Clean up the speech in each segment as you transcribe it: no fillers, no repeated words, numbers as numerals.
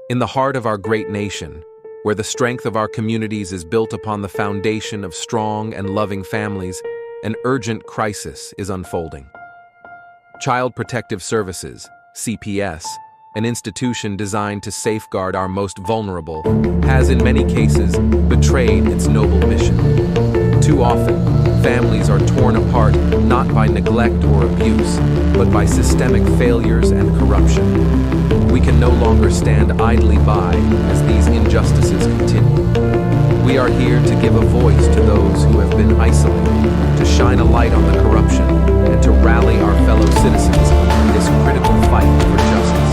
In the heart of our great nation, where the strength of our communities is built upon the foundation of strong and loving families, an urgent crisis is unfolding. Child Protective Services, CPS, an institution designed to safeguard our most vulnerable, has in many cases betrayed its noble mission. Too often, families are torn apart not by neglect or abuse, but by systemic failures and corruption. We can no longer stand idly by as these injustices continue. We are here to give a voice to those who have been isolated, to shine a light on the corruption, and to rally our fellow citizens in this critical fight for justice.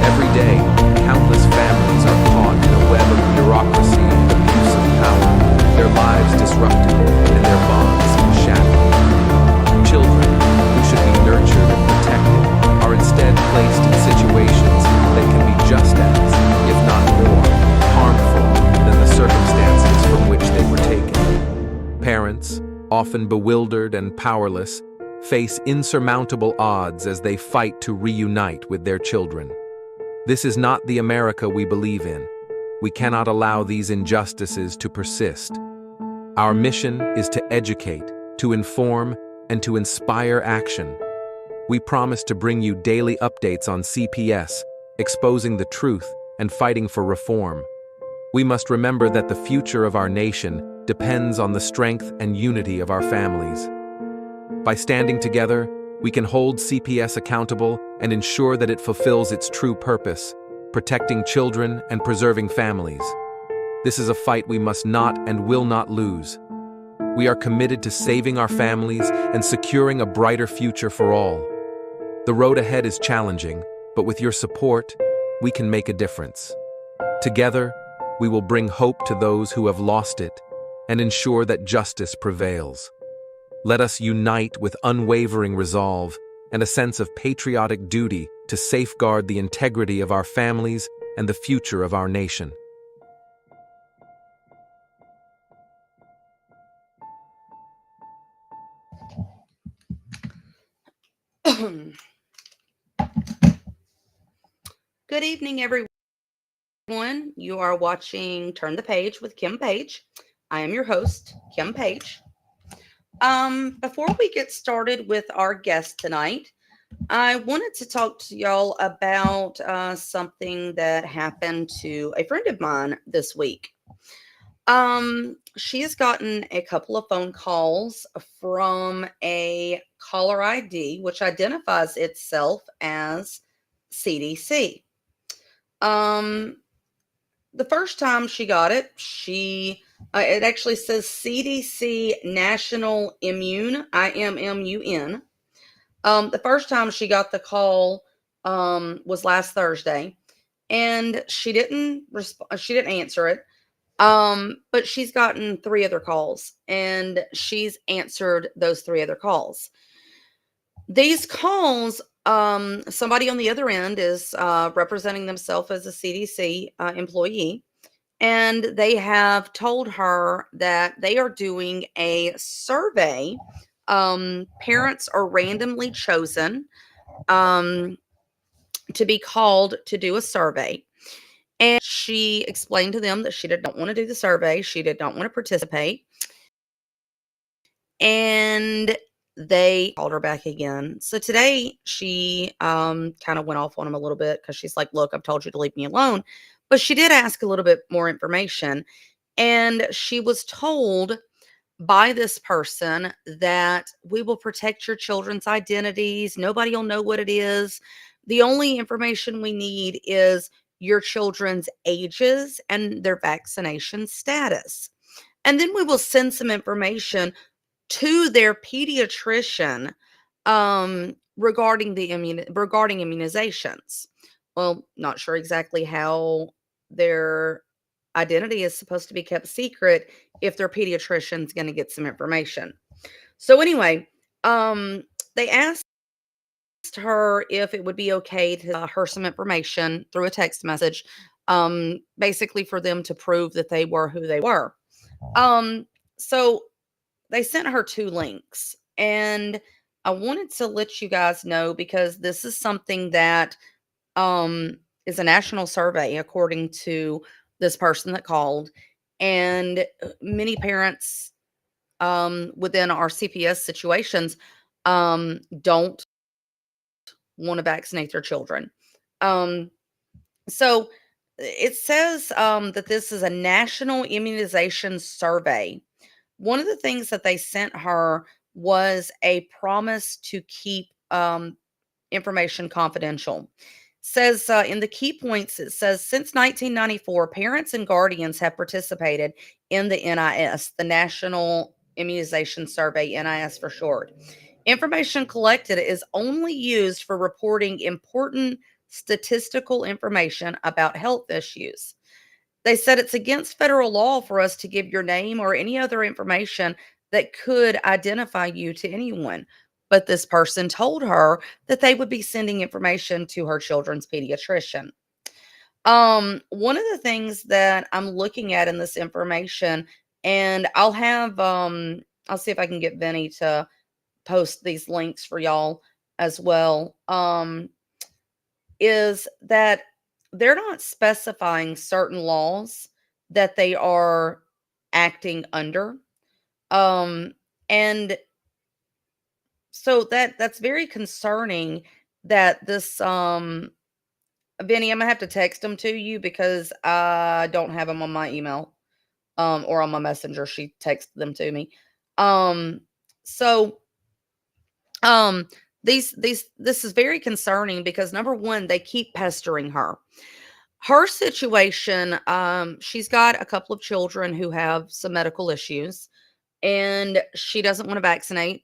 Every day, countless families are caught in a web of bureaucracy and abuse of power, their lives disrupted and their bonds shattered. Children, who should be nurtured and protected, are instead placed in situations that can be just as, if not more, harmful than the circumstances from which they were taken. Parents, often bewildered and powerless, face insurmountable odds as they fight to reunite with their children. This is not the America we believe in. We cannot allow these injustices to persist. Our mission is to educate, to inform, and to inspire action. We promise to bring you daily updates on CPS, exposing the truth and fighting for reform. We must remember that the future of our nation depends on the strength and unity of our families. By standing together, we can hold CPS accountable and ensure that it fulfills its true purpose, protecting children and preserving families. This is a fight we must not and will not lose. We are committed to saving our families and securing a brighter future for all. The road ahead is challenging, but with your support, we can make a difference. Together, we will bring hope to those who have lost it and ensure that justice prevails. Let us unite with unwavering resolve and a sense of patriotic duty to safeguard the integrity of our families and the future of our nation. Good evening, everyone. You are watching Turn the Page with Kim Page. I am your host, Kim Page. Before we get started with our guest tonight, I wanted to talk to y'all about something that happened to a friend of mine this week. She has gotten a couple of phone calls from a caller ID, which identifies itself as CDC. The first time she got it, it actually says CDC National Immune, IMMUN. The first time she got the call was last Thursday, and she didn't answer it. But she's gotten 3 other calls, and she's answered those 3 other calls. These calls, somebody on the other end is representing themselves as a CDC employee, and they have told her that they are doing a survey. Parents are randomly chosen to be called to do a survey. And she explained to them that she did not want to do the survey. She did not want to participate. And they called her back again. So today she kind of went off on them a little bit because she's like, look, I've told you to leave me alone. But she did ask a little bit more information. And she was told by this person that we will protect your children's identities. Nobody will know what it is. The only information we need is your children's ages and their vaccination status. And then we will send some information to their pediatrician regarding immunizations. Well, not sure exactly how their identity is supposed to be kept secret if their pediatrician's going to get some information. So anyway, they asked her if it would be okay to her some information through a text message, basically for them to prove that they were who they were. So they sent her 2 links, and I wanted to let you guys know because this is something that is a national survey, according to this person that called, and many parents within our CPS situations don't want to vaccinate their children. Um, so it says that this is a national immunization survey. One of the things that they sent her was a promise to keep information confidential. Says in the key points, it says since 1994, parents and guardians have participated in the NIS, the National Immunization Survey, NIS for short. Information collected is only used for reporting important statistical information about health issues. They said it's against federal law for us to give your name or any other information that could identify you to anyone. But this person told her that they would be sending information to her children's pediatrician. One of the things that I'm looking at in this information, and I'll see if I can get Vinny to post these links for y'all as well. Is that they're not specifying certain laws that they are acting under. Um, and so that's very concerning that this Vinny, I'm gonna have to text them to you because I don't have them on my email or on my messenger. She texted them to me. Um, so um these this is very concerning because number one, they keep pestering her. Her situation, she's got a couple of children who have some medical issues, and she doesn't want to vaccinate.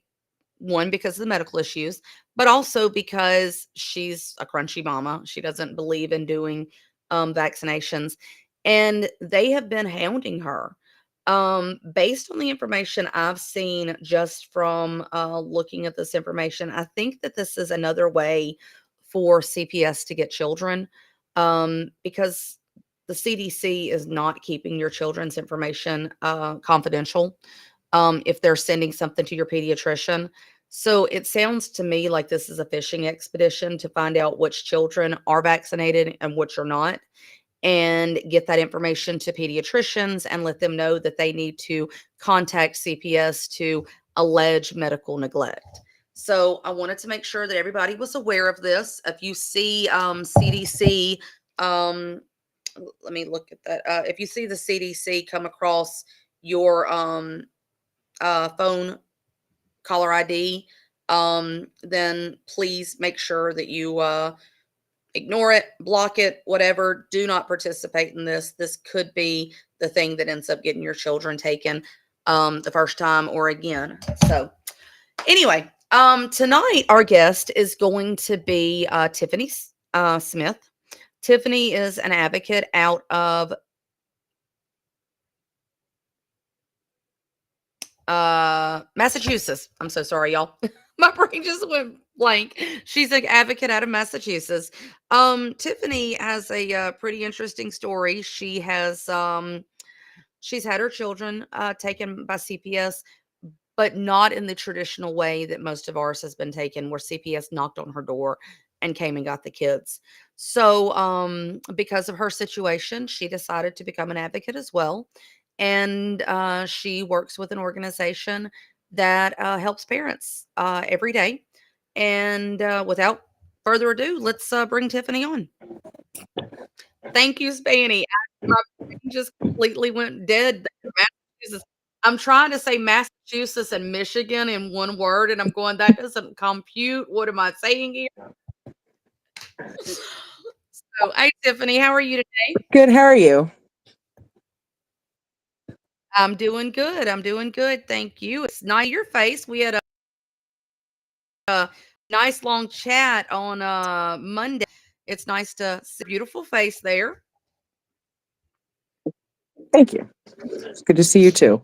One, because of the medical issues, but also because she's a crunchy mama. She doesn't believe in doing vaccinations. And they have been hounding her. Based on the information I've seen just from looking at this information, I think that this is another way for CPS to get children because the CDC is not keeping your children's information confidential if they're sending something to your pediatrician. So it sounds to me like this is a fishing expedition to find out which children are vaccinated and which are not, and get that information to pediatricians and let them know that they need to contact CPS to allege medical neglect. So I wanted to make sure that everybody was aware of this. If you see CDC, um, let me look at that. If you see the CDC come across your phone caller ID, then please make sure that you ignore it, block it, whatever. Do not participate in this. This could be the thing that ends up getting your children taken the first time or again. So, anyway, tonight our guest is going to be Tiffany Smith. Tiffany is an advocate out of Massachusetts. I'm so sorry, y'all. My brain just went blank. She's an advocate out of Massachusetts. Tiffany has a pretty interesting story. She's had her children taken by CPS, but not in the traditional way that most of ours has been taken, where CPS knocked on her door and came and got the kids. So, because of her situation, she decided to become an advocate as well. And she works with an organization that helps parents every day. And without further ado, let's bring Tiffany on. Thank you, Spanny. My brain just completely went dead there. Massachusetts. I'm trying to say Massachusetts and Michigan in one word, and I'm going, that doesn't compute. What am I saying here? So, hey, Tiffany, how are you today? Good, how are you? I'm doing good. I'm doing good. Thank you. It's nice to see your face. We had a nice long chat on Monday. It's nice to see a beautiful face there. Thank you. It's good to see you too.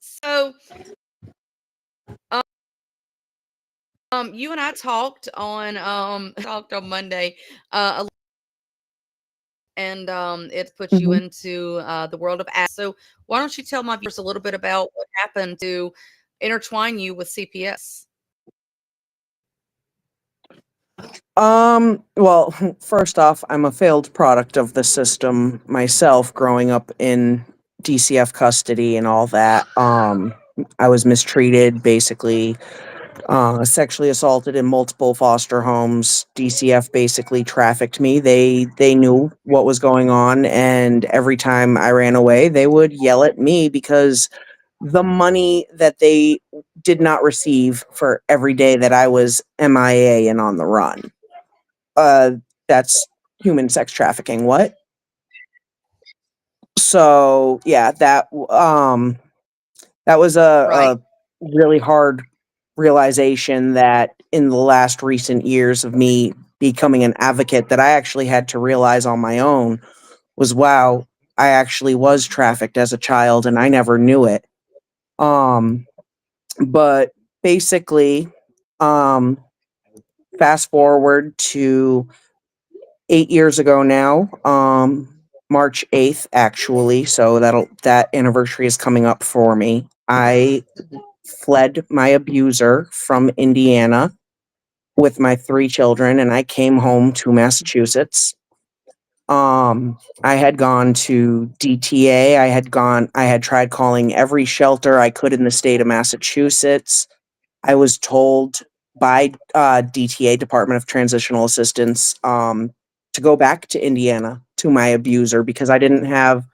So, you and I talked on talked on Monday, and it puts you Mhm. into the world of ads. So why don't you tell my viewers a little bit about what happened to intertwine you with CPS? Well, first off, I'm a failed product of the system myself growing up in DCF custody and all that. I was mistreated, basically, sexually assaulted in multiple foster homes. DCF basically trafficked me. They knew what was going on, and every time I ran away, they would yell at me because the money that they did not receive for every day that I was MIA and on the run. Uh, that's human sex trafficking. What? So yeah, that was Right. a really hard realization that in the last recent years of me becoming an advocate that I actually had to realize on my own was wow, I actually was trafficked as a child and I never knew it. Um, but basically, um, fast forward to 8 years ago now, March 8th, actually. So that anniversary is coming up for me. I fled my abuser from Indiana with my three children, and I came home to Massachusetts. I had gone to DTA. I had tried calling every shelter I could in the state of Massachusetts. I was told by DTA, Department of Transitional Assistance, to go back to Indiana to my abuser because I didn't have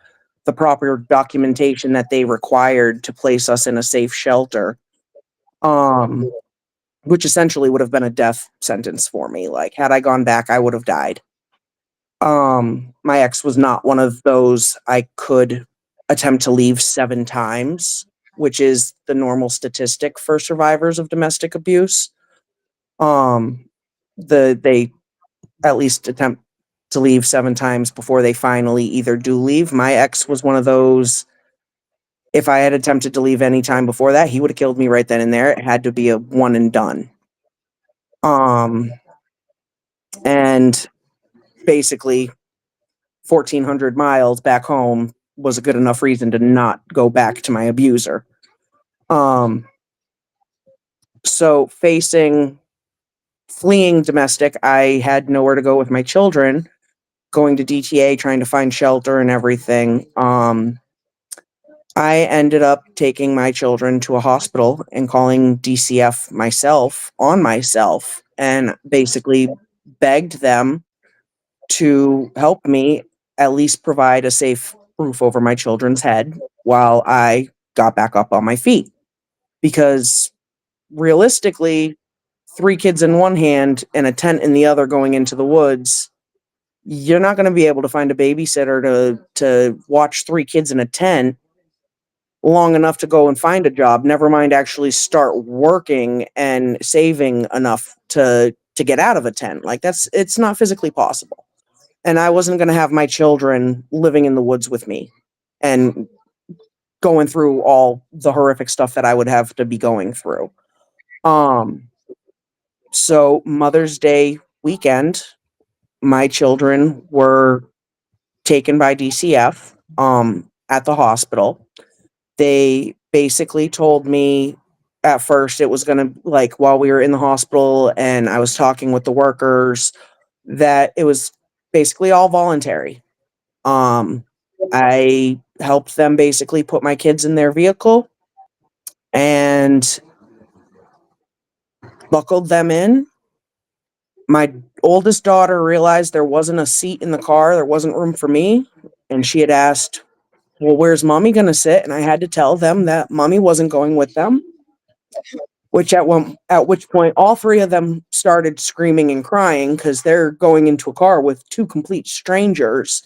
the proper documentation that they required to place us in a safe shelter, um, which essentially would have been a death sentence for me. Like, had I gone back, I would have died. My ex was not one of those I could attempt to leave 7 times, which is the normal statistic for survivors of domestic abuse. Um, they at least attempt to leave 7 times before they finally either do leave. My ex was one of those. If I had attempted to leave any time before that, he would have killed me right then and there. It had to be a one and done. Um, and basically 1,400 miles back home was a good enough reason to not go back to my abuser. Um, so fleeing domestic, I had nowhere to go with my children, going to DTA, trying to find shelter and everything. I ended up taking my children to a hospital and calling DCF on myself, and basically begged them to help me at least provide a safe roof over my children's head while I got back up on my feet. Because realistically, 3 kids in one hand and a tent in the other going into the woods, you're not going to be able to find a babysitter to watch 3 kids in a tent long enough to go and find a job, never mind actually start working and saving enough to get out of a tent. Like, it's not physically possible. And I wasn't going to have my children living in the woods with me and going through all the horrific stuff that I would have to be going through. Um, so Mother's Day weekend, my children were taken by DCF at the hospital. They basically told me at first it was going to, like, while we were in the hospital and I was talking with the workers, that it was basically all voluntary. Um, I helped them basically put my kids in their vehicle and buckled them in. My oldest daughter realized there wasn't a seat in the car, there wasn't room for me, and she had asked, "Well, where's mommy going to sit?" And I had to tell them that mommy wasn't going with them. At which point all 3 of them started screaming and crying because they're going into a car with 2 complete strangers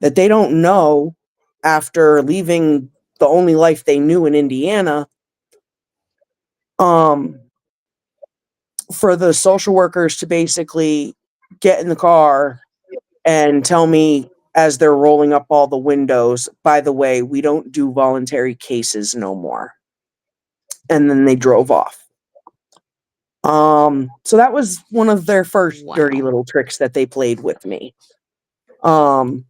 that they don't know after leaving the only life they knew in Indiana. Um, for the social workers to basically get in the car and tell me as they're rolling up all the windows, "By the way, we don't do voluntary cases no more." And then they drove off. So that was one of their first dirty Wow. little tricks that they played with me. Um,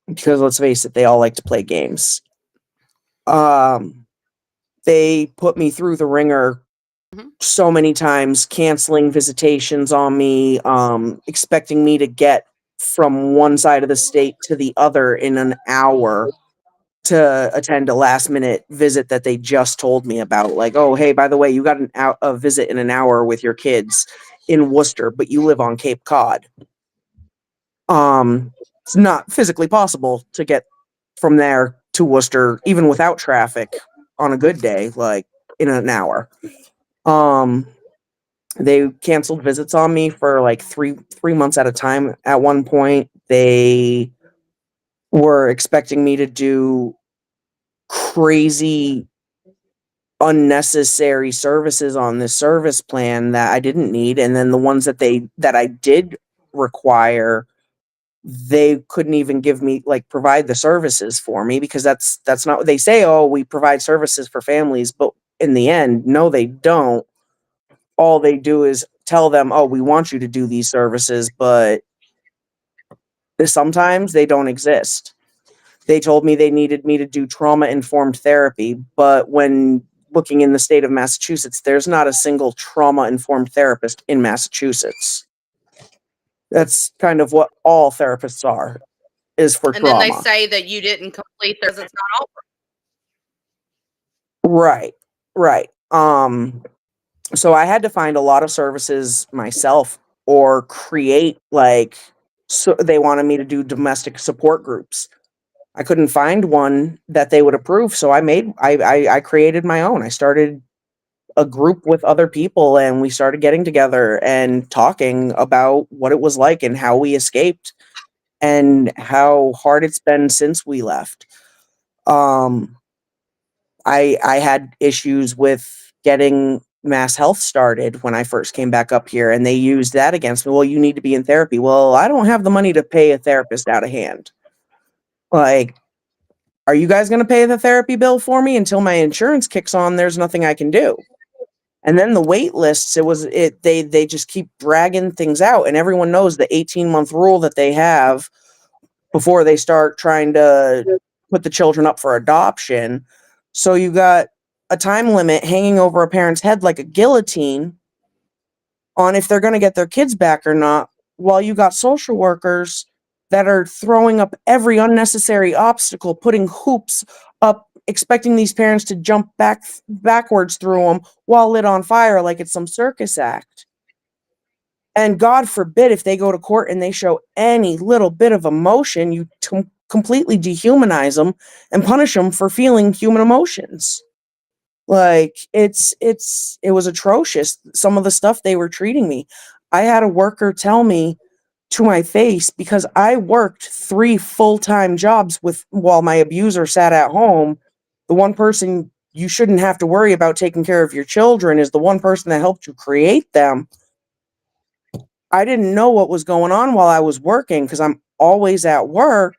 because let's face it, they all like to play games. Um, they put me through the ringer Mhm. so many times, canceling visitations on me, expecting me to get from one side of the state to the other in an hour to attend a last minute visit that they just told me about. Like, oh, hey, by the way, you got a visit in an hour with your kids in Worcester, but you live on Cape Cod. It's not physically possible to get from there to Worcester, even without traffic, on a good day, like in an hour. Um, they canceled visits on me for like three months at a time. At one point, they were expecting me to do crazy, unnecessary services on this service plan that I didn't need, and then the ones that I did require, they couldn't even give me, like, provide the services for me, because that's not what they say. Oh, we provide services for families, but in the end, no, they don't. All they do is tell them, oh, we want you to do these services, but sometimes they don't exist. They told me they needed me to do trauma informed therapy, but when looking in the state of Massachusetts, there's not a single trauma informed therapist in Massachusetts. That's kind of what all therapists are, is for And then they trauma. say that you didn't complete theirs. It's not over. Right. Right. So I had to find a lot of services myself, or create, like, so they wanted me to do domestic support groups. I couldn't find one that they would approve, so I created my own. I started a group with other people, and we started getting together and talking about what it was like and how we escaped and how hard it's been since we left. Um, I had issues with getting Mass Health started when I first came back up here, and they used that against me. Well, you need to be in therapy. Well, I don't have the money to pay a therapist out of hand. Like, are you guys going to pay the therapy bill for me? Until my insurance kicks on, there's nothing I can do. And then the wait lists, they just keep dragging things out, and everyone knows the 18-month rule that they have before they start trying to put the children up for adoption. So you got a time limit hanging over a parent's head like a guillotine on if they're going to get their kids back or not, while you got social workers that are throwing up every unnecessary obstacle, putting hoops up, expecting these parents to jump backwards through them while lit on fire like it's some circus act. And God forbid if they go to court and they show any little bit of emotion, you completely dehumanize them and punish them for feeling human emotions. Like, it was atrocious, some of the stuff they were treating me. I had a worker tell me to my face, because I worked 3 full-time jobs while my abuser sat at home. The one person you shouldn't have to worry about taking care of your children is the one person that helped you create them. I didn't know what was going on while I was working, because I'm always at work.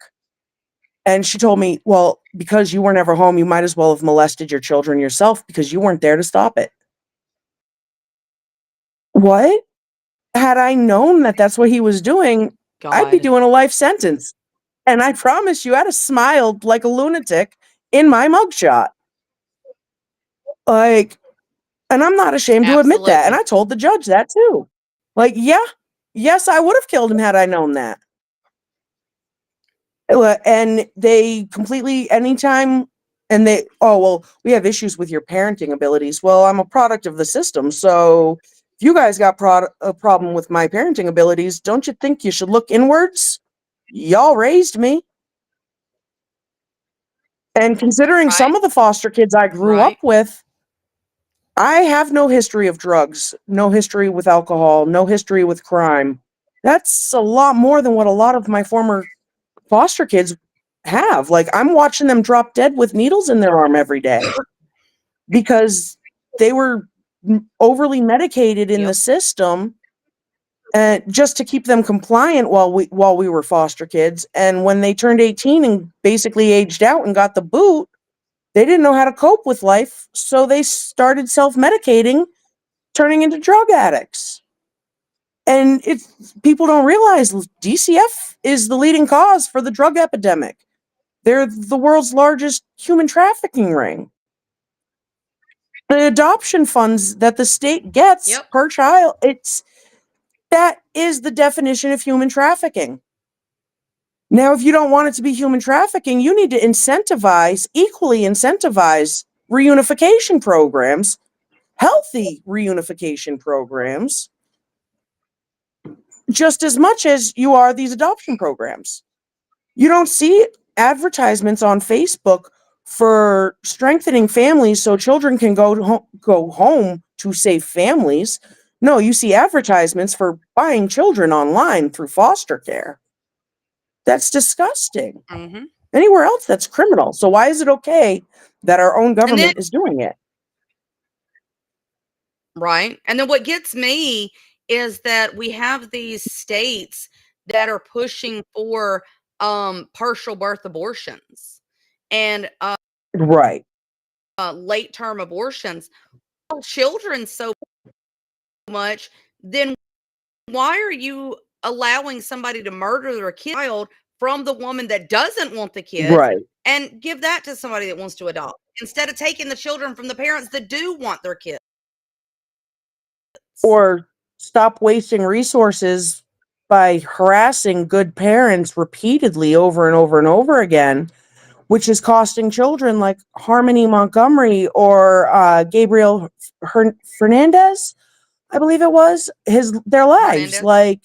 And she told me, well, because you were never home, you might as well have molested your children yourself, because you weren't there to stop it. What? Had I known that that's what he was doing, I'd be God. doing a life sentence. And I promise you, I'd have smiled like a lunatic in my mugshot. Like, and I'm not ashamed to admit that. And Absolutely. I told the judge that too. Like, yeah, yes, I would have killed him had I known that. And they completely, anytime, and they, oh, well, we have issues with your parenting abilities. Well, I'm a product of the system. So if you guys got a problem with my parenting abilities, don't you think you should look inwards? Y'all raised me. And considering some Right. of the foster kids I grew up Right. with, I have no history of drugs, no history with alcohol, no history with crime. That's a lot more than what a lot of my former foster kids have. Like, I'm watching them drop dead with needles in their arm every day because they were overly medicated in the Yep. system, just to keep them compliant while we were foster kids. And when they turned 18 and basically aged out and got the boot, they didn't know how to cope with life, so they started self-medicating, turning into drug addicts. And it's, people don't realize DCF is the leading cause for the drug epidemic. They're the world's largest human trafficking ring. The adoption funds that the state gets Yep. per child, that is the definition of human trafficking. Now, if you don't want it to be human trafficking, you need to equally incentivize reunification programs, healthy reunification programs, just as much as you are these adoption programs. You don't see advertisements on Facebook for strengthening families so children can go home to safe families. No, you see advertisements for buying children online through foster care. That's disgusting. Mm-hmm. Anywhere else, that's criminal. So why is it okay that our own And then, government is doing it? right. And then what gets me is that we have these states that are pushing for partial birth abortions and Right. late term abortions. Children so much, then why are you allowing somebody to murder their child from the woman that doesn't want the kid Right. and give that to somebody that wants to adopt instead of taking the children from the parents that do want their kids? Or stop wasting resources by harassing good parents repeatedly over and over and over again, which is costing children like Harmony Montgomery or Gabriel Fernandez, I believe it was, their lives. Hernandez. Like,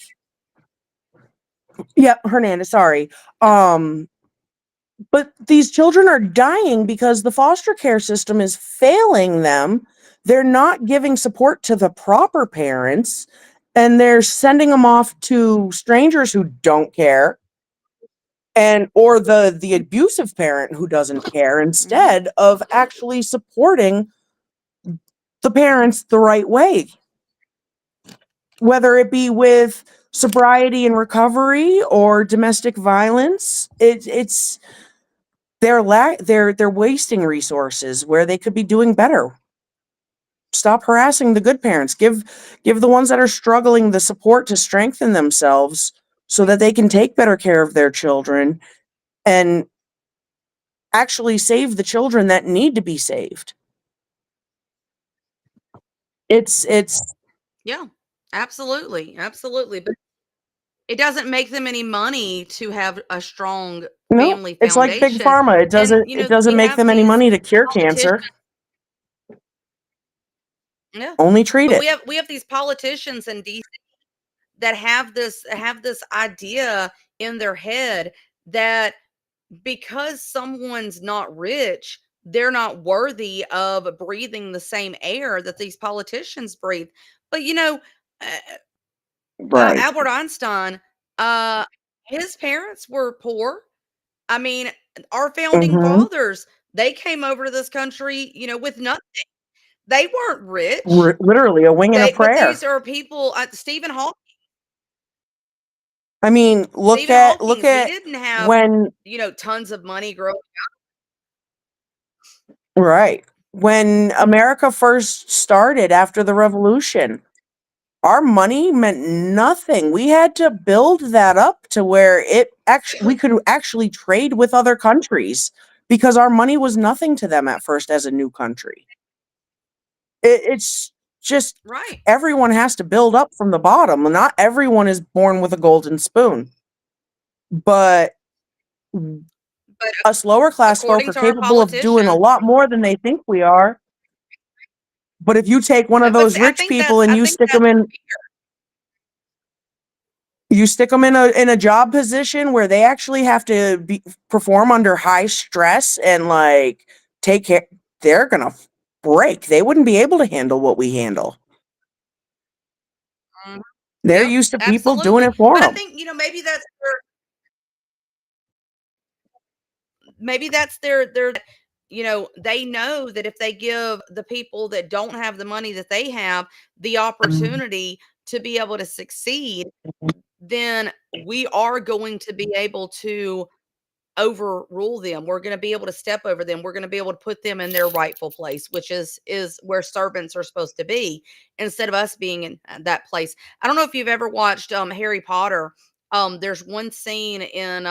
yeah, Hernandez, sorry. But these children are dying because the foster care system is failing them. They're not giving support to the proper parents, and they're sending them off to strangers who don't care, and or the abusive parent who doesn't care, instead of actually supporting the parents the right way, whether it be with sobriety and recovery or domestic violence. It's they're wasting resources where they could be doing better. Stop harassing the good parents. Give the ones that are struggling the support to strengthen themselves so that they can take better care of their children and actually save the children that need to be saved. It's Yeah, absolutely. Absolutely. But it doesn't make them any money to have a strong no, family it's like big foundation. pharma. And, It we doesn't make have them any these money to cure politicians. cancer. Yeah. Only treat But it. we have these politicians in DC that have this idea in their head that because someone's not rich, they're not worthy of breathing the same air that these politicians breathe. But uh, Right. Albert Einstein, uh, his parents were poor. I mean, our founding Mm-hmm. fathers, they came over to this country, with nothing. They weren't rich. Literally a wing and a But these prayer. are people. I mean, Stephen look Hawking's, he at didn't have when tons of money growing. right. When America first started after the revolution, our money meant nothing. We had to build that up to where we could actually trade with other countries because our money was nothing to them at first as a new country. It's just Right. everyone has to build up from the bottom. Not everyone is born with a golden spoon, but But us lower class folk according are to our capable of doing a politicians, lot more than they think we are. But if you take one of but those rich people and I think that's you stick them in a job position where they actually have to perform under high stress and like take care, they're gonna break. They wouldn't be able to handle what we handle. mhm. They're Yep, used to people doing absolutely. it for But I them. think, maybe that's their they know that if they give the people that don't have the money that they have the opportunity to be able to succeed, then we are going to be able to overrule them. We're going to be able to step over them. We're going to be able to put them in their rightful place, which is where servants are supposed to be, instead of us being in that place. I don't know if you've ever watched Harry Potter. There's one scene in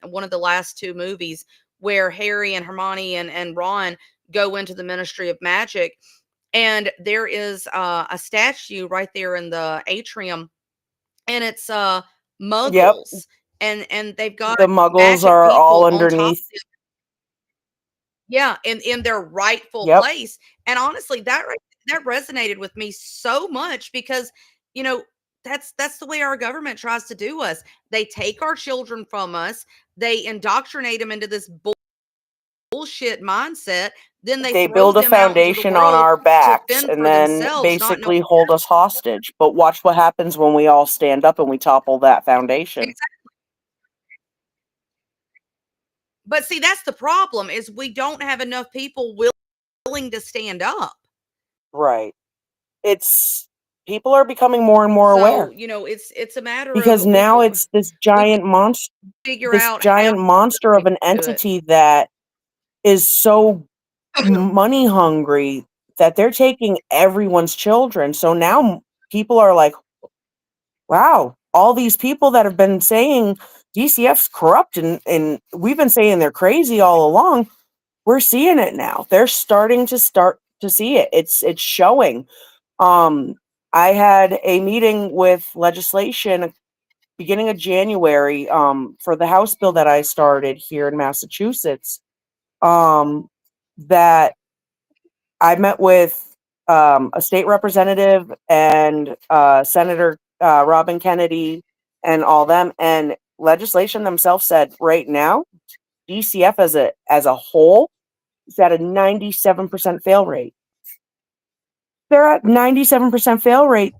one of the last two movies where Harry and Hermione and Ron go into the Ministry of Magic, And there is a statue right there in the atrium, and it's Yep. muggles, and they've got The muggles magic are all people on top. underneath. Yeah, in their rightful Yep. place. And honestly, that resonated with me so much because, you know, that's the way our government tries to do us. They take our children from us, they indoctrinate them into this bullshit mindset, then they They throw build a them out into the foundation on world our to backs fend and for then themselves, not knowing basically hold us hostage. But watch what happens when we all stand up and we topple that foundation. exactly. But see, that's the problem is we don't have enough people willing to stand up. Right. It's people are becoming more and more So, aware it's a matter of because now it's we figure this out how giant monster of an to do it. entity that is so money hungry that they're taking everyone's children. So now people are like, wow, all these people that have been saying DCF's corrupt and we've been saying they're crazy all along, we're seeing it now. They're starting to see it. It's showing. Um, I had a meeting with legislation beginning of January for the House bill that I started here in Massachusetts. That I met with a state representative and Senator Robin Kennedy and all them, and legislation themselves said right now DCF as a whole is at a 97% fail rate. They're at 97% fail rate.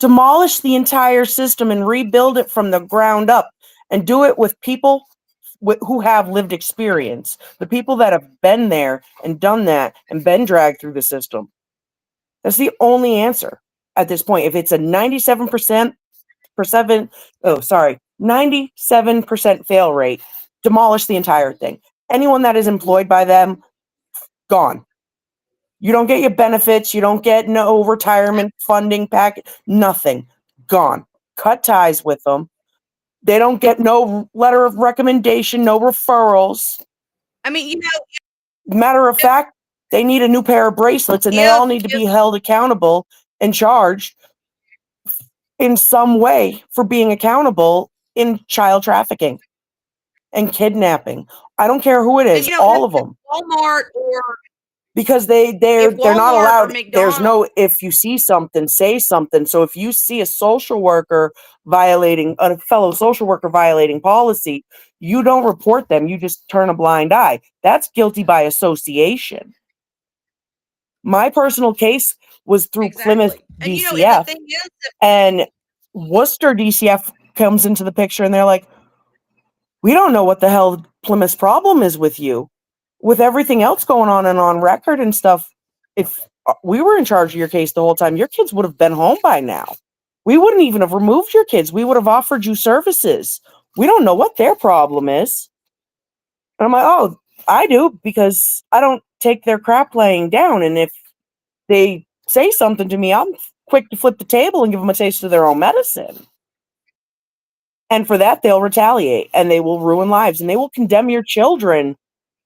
Demolish the entire system and rebuild it from the ground up, and do it with people who have lived experience, the people that have been there and done that and been dragged through the system. That's the only answer at this point. If it's a 97% fail rate, demolish the entire thing. Anyone that is employed by them, gone. You don't get your benefits, you don't get no retirement funding package, nothing. Gone. Cut ties with them. They don't get no letter of recommendation, no referrals. I mean, Matter of fact, they need a new pair of bracelets and they all need to be held accountable and charged in some way for being accountable in child trafficking and kidnapping. I don't care who it and is, all of them. Walmart or Because if they're not Walmart or allowed. There's McDonald's, no, if you see something, say something. So if you see a social worker violating, a fellow social worker violating policy, you don't report them, you just turn a blind eye. That's guilty by association. My personal case was through Plymouth exactly. And and the DCF, thing is, and Worcester DCF comes into the picture and they're like, we don't know what the hell Plymouth's problem is with you. With everything else going on and on record and stuff, if we were in charge of your case the whole time, your kids would have been home by now. We wouldn't even have removed your kids. We would have offered you services. We don't know what their problem is. And I'm like, oh, I do, because I don't take their crap laying down. And if they say something to me, I'm quick to flip the table and give them a taste of their own medicine. And for that, they'll retaliate and they will ruin lives and they will condemn your children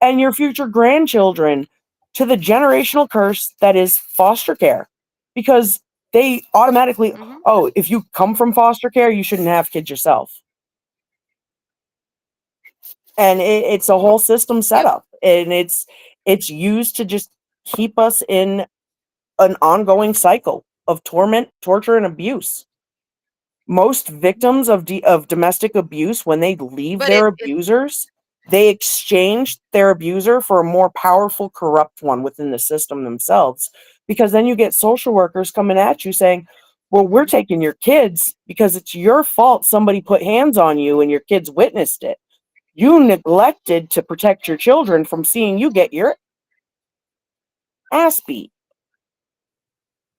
and your future grandchildren to the generational curse that is foster care, because they automatically, oh, if you come from foster care, you shouldn't have kids yourself. And it's a whole system setup, and it's used to just keep us in an ongoing cycle of torment, torture, and abuse. Most victims of domestic abuse, when they leave but their abusers, they exchange their abuser for a more powerful, corrupt one within the system themselves. Because then you get social workers coming at you saying, well, we're taking your kids because it's your fault somebody put hands on you and your kids witnessed it. You neglected to protect your children from seeing you get your ass beat.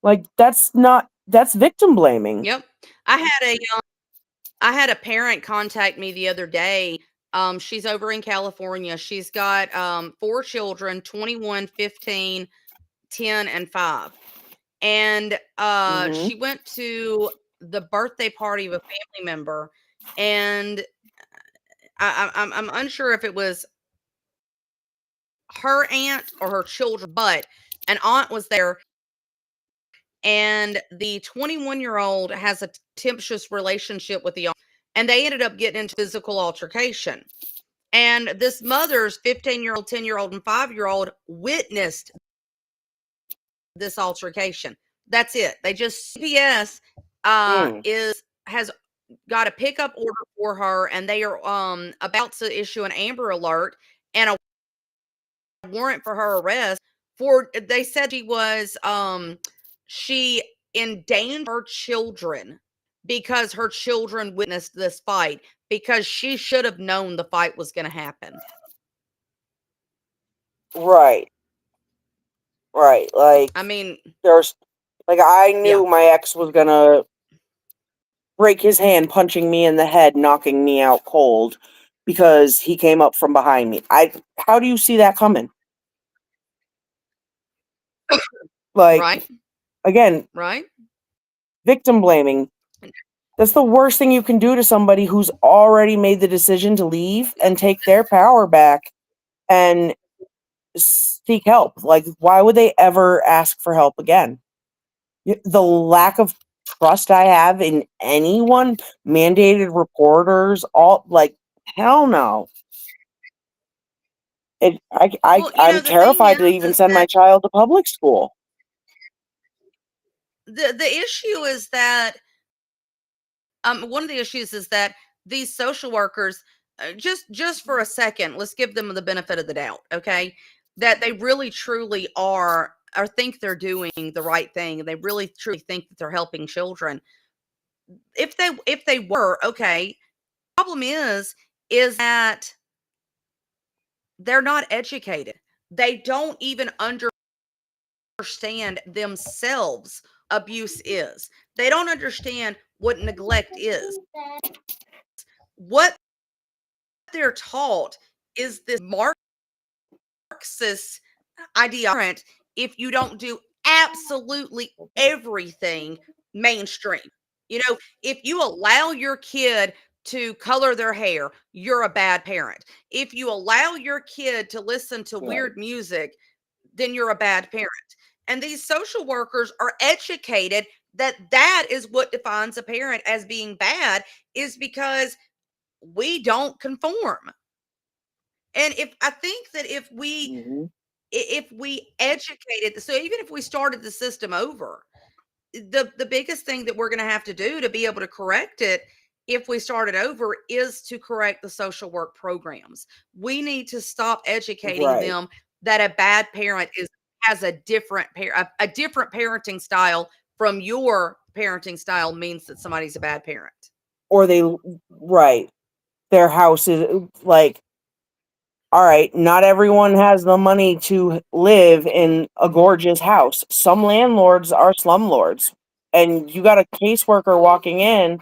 Like, that's victim blaming. yep. I had a parent contact me the other day. She's over in California. She's got 4 children, 21, 15, 10, and 5. And Mhm. she went to the birthday party of a family member, and I'm unsure if it was her aunt or her children, but an aunt was there and the 21-year-old has a tempestuous relationship with the owner, and they ended up getting into physical altercation. And this mother's 15-year-old, 10-year-old, and 5-year-old witnessed this altercation. That's it. They just CPS Mm. has got a pickup order for her, and they are about to issue an Amber Alert and a warrant for her arrest. For they said she endangered her children because her children witnessed this fight, because she should have known the fight was going to happen. Right. Right. Like I mean, there's like I yeah. knew my ex was gonna break his hand punching me in the head, knocking me out cold because he came up from behind me. How do you see that coming? Like Right? again, Right? victim blaming. That's the worst thing you can do to somebody who's already made the decision to leave and take their power back and seek help. Like, why would they ever ask for help again? The lack of trust I have in anyone, mandated reporters, all like, hell no. Well, I'm the thing terrified to even is send my that child to public school. the issue is that one of the issues is that these social workers, just for a second, let's give them the benefit of the doubt, okay? That they really truly are or think they're doing the right thing, and they really truly think that they're helping children. If they were, okay, problem is that they're not educated. They don't even understand themselves abuse is. They don't understand what neglect is. What they're taught is this Marxist idea. If you don't do absolutely everything mainstream, if you allow your kid to color their hair, you're a bad parent. If you allow your kid to listen to Right. weird music, then you're a bad parent. And these social workers are educated that is what defines a parent as being bad, is because we don't conform. And if I think that Mm-hmm. if we educated, so even if we started the system over, the biggest thing that we're going to have to do to be able to correct it, if we started over, is to correct the social work programs. We need to stop educating Right. them that a bad parent has a different a different parenting style from your parenting style means that somebody's a bad parent. Or right. Their house is like, all right, not everyone has the money to live in a gorgeous house. Some landlords are slumlords. And you got a caseworker walking in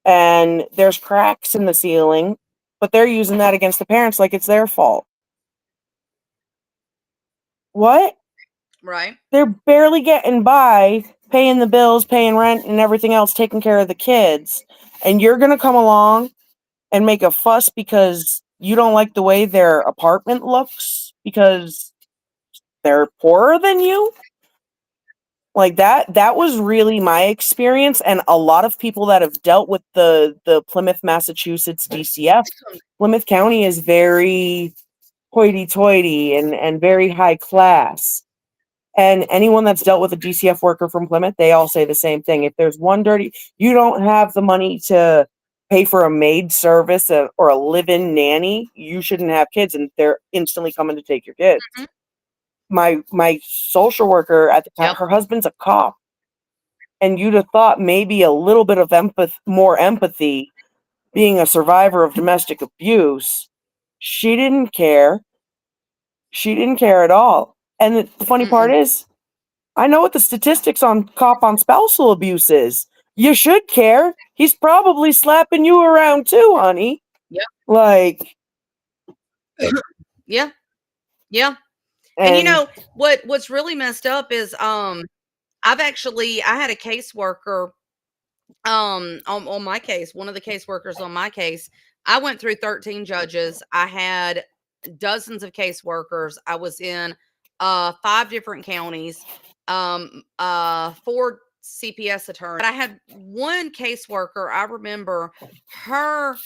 and there's cracks in the ceiling, but they're using that against the parents like it's their fault. What? Right? They're barely getting by, paying the bills, paying rent, and everything else, taking care of the kids. And you're going to come along and make a fuss because you don't like the way their apartment looks because they're poorer than you? Like that was really my experience, and a lot of people that have dealt with the Plymouth, Massachusetts DCF. Plymouth County is very hoity-toity and very high class. And anyone that's dealt with a DCF worker from Plymouth, they all say the same thing. If there's one dirty, you don't have the money to pay for a maid service or a live-in nanny, you shouldn't have kids, and they're instantly coming to take your kids. Mhm. My social worker at the time, Yep. her husband's a cop, and you'd have thought maybe a little bit of more empathy, being a survivor of domestic abuse. She didn't care. She didn't care at all. And the funny part Mm-mm. is, I know what the statistics on cop on spousal abuse is. You should care. He's probably slapping you around too, honey. Yep. Like, Yeah. Yeah. And and what's really messed up is I had a caseworker on my case, one of the caseworkers on my case. I went through 13 judges. I had dozens of caseworkers. I was in 5 different counties. 4 CPS attorneys. But I had one caseworker, I remember her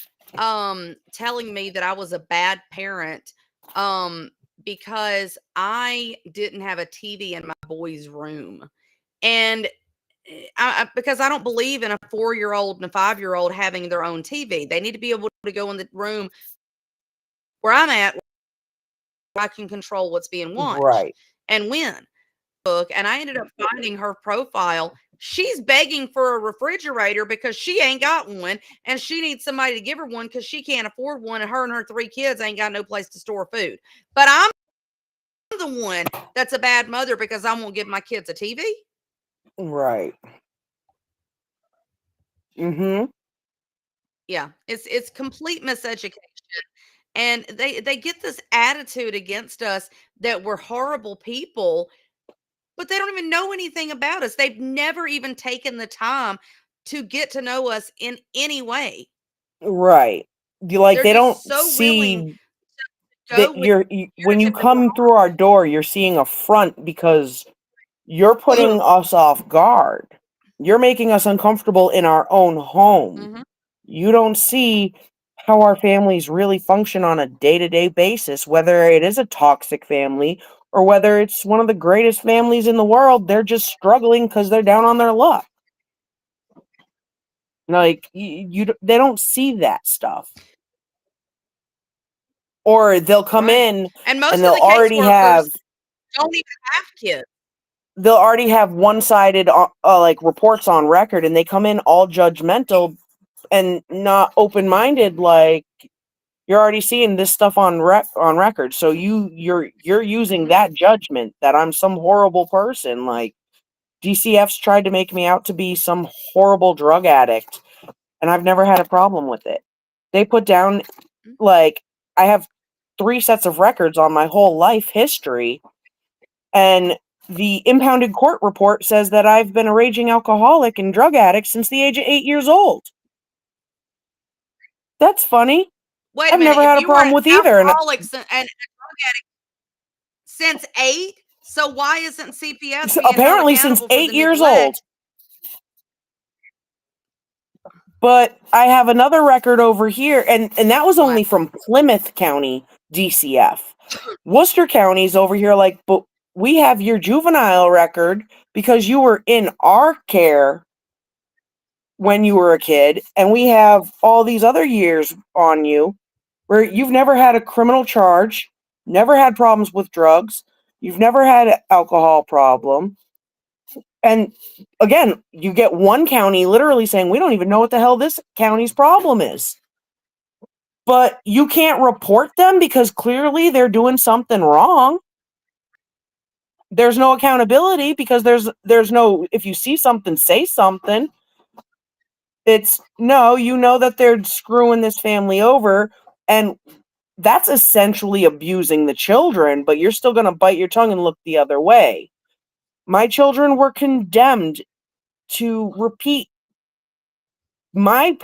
telling me that I was a bad parent because I didn't have a TV in my boy's room. And because I don't believe in a 4-year-old and a 5-year-old having their own TV. They need to be able to go in the room where I'm at, where I can control what's being watched Right. and when. And I ended up finding her profile. She's begging for a refrigerator because she ain't got one, and she needs somebody to give her one because she can't afford one, and her 3 kids ain't got no place to store food. But I'm the one that's a bad mother because I won't give my kids a TV. Right. Mm-hmm. Yeah, it's complete miseducation. And they get this attitude against us that we're horrible people, but they don't even know anything about us. They've never even taken the time to get to know us in any way. Right. They're They don't just so willing see to that go with when you narrative that we're come through our door, you're seeing a front because you're putting us off guard. You're making us uncomfortable in our own home. Mhm. You don't see how our families really function on a day-to-day basis, whether it is a toxic family or whether it's one of the greatest families in the world. They're just struggling because they're down on their luck. Like they don't see that stuff. Or they'll come Right. in And and most of the caseworkers don't even have kids. they'll already have one-sided like reports on record, and they come in all judgmental and not open-minded. Like, you're already seeing this stuff on record, so you're using Mhm. that judgment that I'm some horrible person. Like, DCF's tried to make me out to be some horrible drug addict, and I've never had a problem with it. They put down, Mm. like, I have 3 sets of records on my whole life history, and the impounded court report says that I've been a raging alcoholic and drug addict since the age of 8 years old. That's funny. Wait a I've minute. never If had a you were problem an with either. And alcoholic and a drug addict since 8, so why isn't CPS being held apparently since accountable for 8 the years old. neglect? But I have another record over here, and that was Wow. only from Plymouth County DCF. Worcester County's over here like, but we have your juvenile record because you were in our care when you were a kid, and we have all these other years on you where you've never had a criminal charge, never had problems with drugs, you've never had an alcohol problem. And again, you get one county literally saying, we don't even know what the hell this county's problem is. But you can't report them because clearly they're doing something wrong. There's no accountability because there's no, if you see something, say something. It's no, you know that they're screwing this family over, and that's essentially abusing the children, but you're still going to bite your tongue and look the other way. My children were condemned to repeat my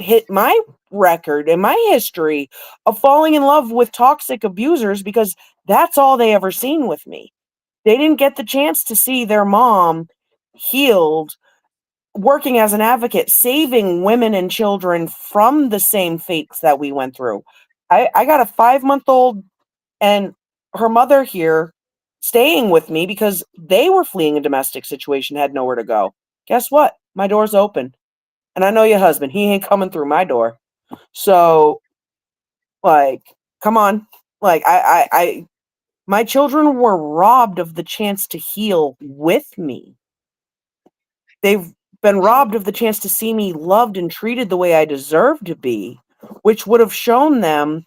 record and my history of falling in love with toxic abusers because that's all they ever seen with me. They didn't get the chance to see their mom healed, working as an advocate, saving women and children from the same fates that we went through. I got a 5-month-old and her mother here staying with me because they were fleeing a domestic situation, had nowhere to go. Guess what? My door's open. And I know your husband. He ain't coming through my door. So, like, come on. Like, my children were robbed of the chance to heal with me. They've been robbed of the chance to see me loved and treated the way I deserve to be, which would have shown them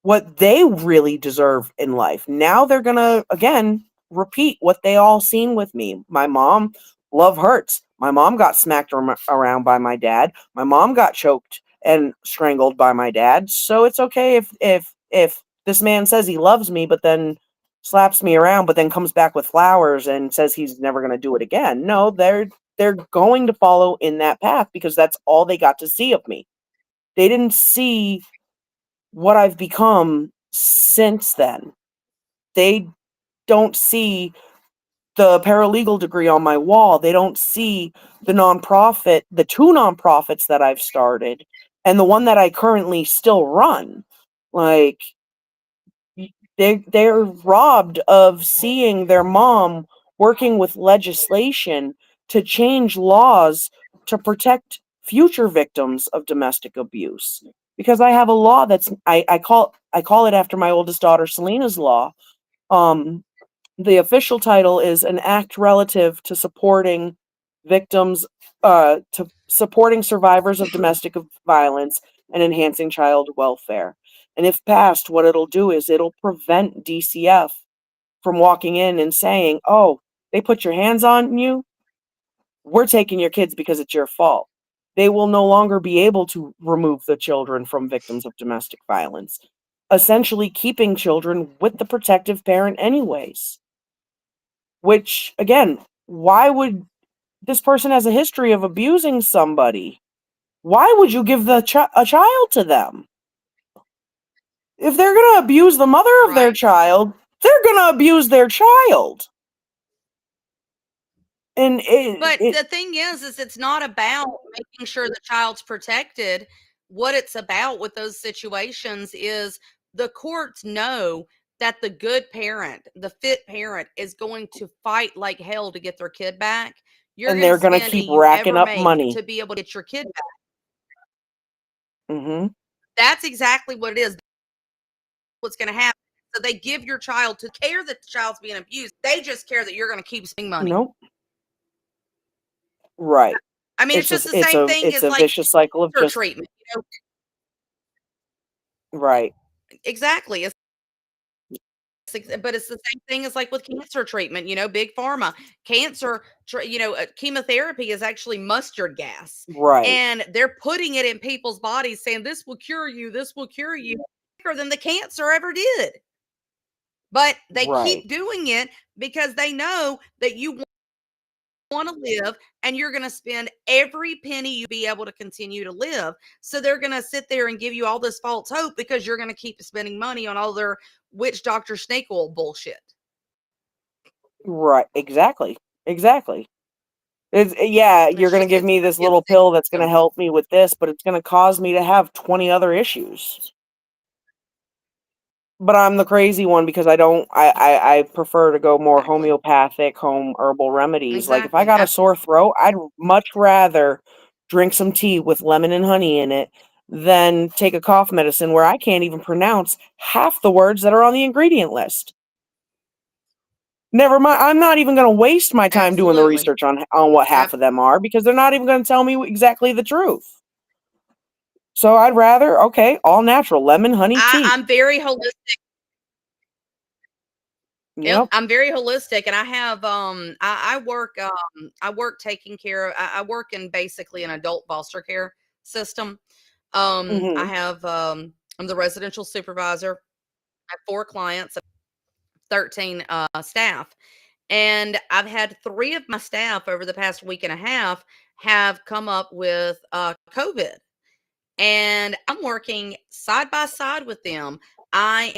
what they really deserve in life. Now they're gonna again repeat what they all seen with me. My mom, love hurts. My mom got smacked around by my dad. My mom got choked and strangled by my dad. So it's okay if this man says he loves me, but then slaps me around, but then comes back with flowers and says he's never gonna do it again. No, they're going to follow in that path because that's all they got to see of me. They didn't see what I've become since then. They don't see the paralegal degree on my wall. They don't see the two nonprofits that I've started and the one that I currently still run. Like, they're robbed of seeing their mom working with legislation to change laws to protect future victims of domestic abuse. Because I have a law I call it after my oldest daughter Selena's law. Um, the official title is an act relative to supporting victims, to supporting survivors of domestic violence and enhancing child welfare. And if passed, what it'll do is it'll prevent DCF from walking in and saying, oh, they put your hands on you, we're taking your kids because it's your fault. They will no longer be able to remove the children from victims of domestic violence, essentially keeping children with the protective parent anyways. Which, again, why would this person has a history of abusing somebody? Why would you give a child to them? If they're going to abuse the mother of their Right. child, they're going to abuse their child. And But the thing is it's not about making sure the child's protected. What it's about with those situations is the courts know that the good parent, the fit parent, is going to fight like hell to get their kid back. You're and going to they're going to spend keep you racking ever up make money. to be able to get your kid back. Mm-hmm. That's exactly what it is. What's going to happen. So they give your child to care that the child's being abused. They just care that you're going to keep spending money. Nope. Right. I mean, it's just the same thing it's as a like vicious cycle of cancer just treatment. right. Exactly. But it's the same thing as like with cancer treatment, big pharma. Cancer, chemotherapy is actually mustard gas. Right. And they're putting it in people's bodies saying, this will cure you, this will cure you, quicker than the cancer ever did. But they keep doing it because they know that you want to live and you're going to spend every penny you be able to continue to live. So they're going to sit there and give you all this false hope because you're going to keep spending money on all their witch doctor snake oil bullshit. Right. Exactly. Yeah, you're going to give It's me a this wicked little pill that's going to system. help me with this, but it's going to cause me to have 20 other issues. But I'm the crazy one because I prefer to go more Exactly. homeopathic, home herbal remedies. Like if I Exactly. got a sore throat, I'd much rather drink some tea with lemon and honey in it than take a cough medicine where I can't even pronounce half the words that are on the ingredient list. Never mind, I'm not even going to waste my time doing the Absolutely. research on what half of them are because they're not even going to tell me exactly the truth. So I'd rather, okay, all natural, lemon, honey, tea. I'm very holistic. Yep. I'm very holistic, and I have I work taking care of. I work in basically an adult foster care system. I have I'm the residential supervisor. I have 4 clients, 13 staff, and I've had 3 of my staff over the past week and a half have come up with COVID. And I'm working side by side with them. I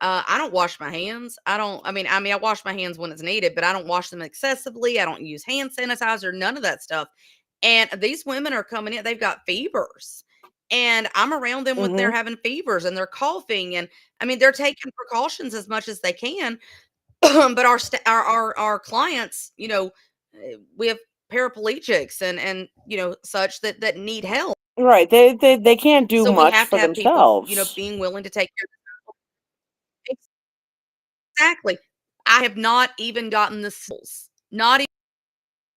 don't wash my hands. I wash my hands when it's needed, but I don't wash them excessively. I don't use hand sanitizer, none of that stuff. And these women are coming in, they've got fevers. And I'm around them when they're having fevers and they're coughing. And they're taking precautions as much as they can. But our clients, we have paraplegics and such that need help. Right. They can't do So we much have to for have people, themselves. being willing to take care of. Exactly. I have not even gotten the sniffles. Not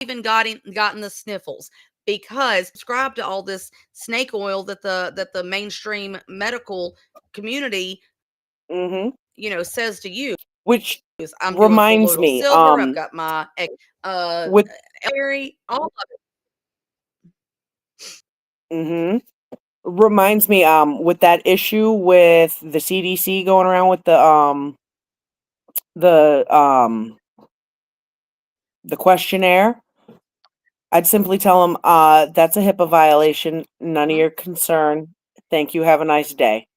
even gotten the sniffles because subscribe to all this snake oil that the mainstream medical community, Mm-hmm. says to use. Which I'm doing reminds colloidal me, silver. I've got my with all of mm-hmm. Reminds me, with that issue with the CDC going around with the the questionnaire, I'd simply tell them, that's a HIPAA violation. None of it. your concern. Thank you. Have a nice day.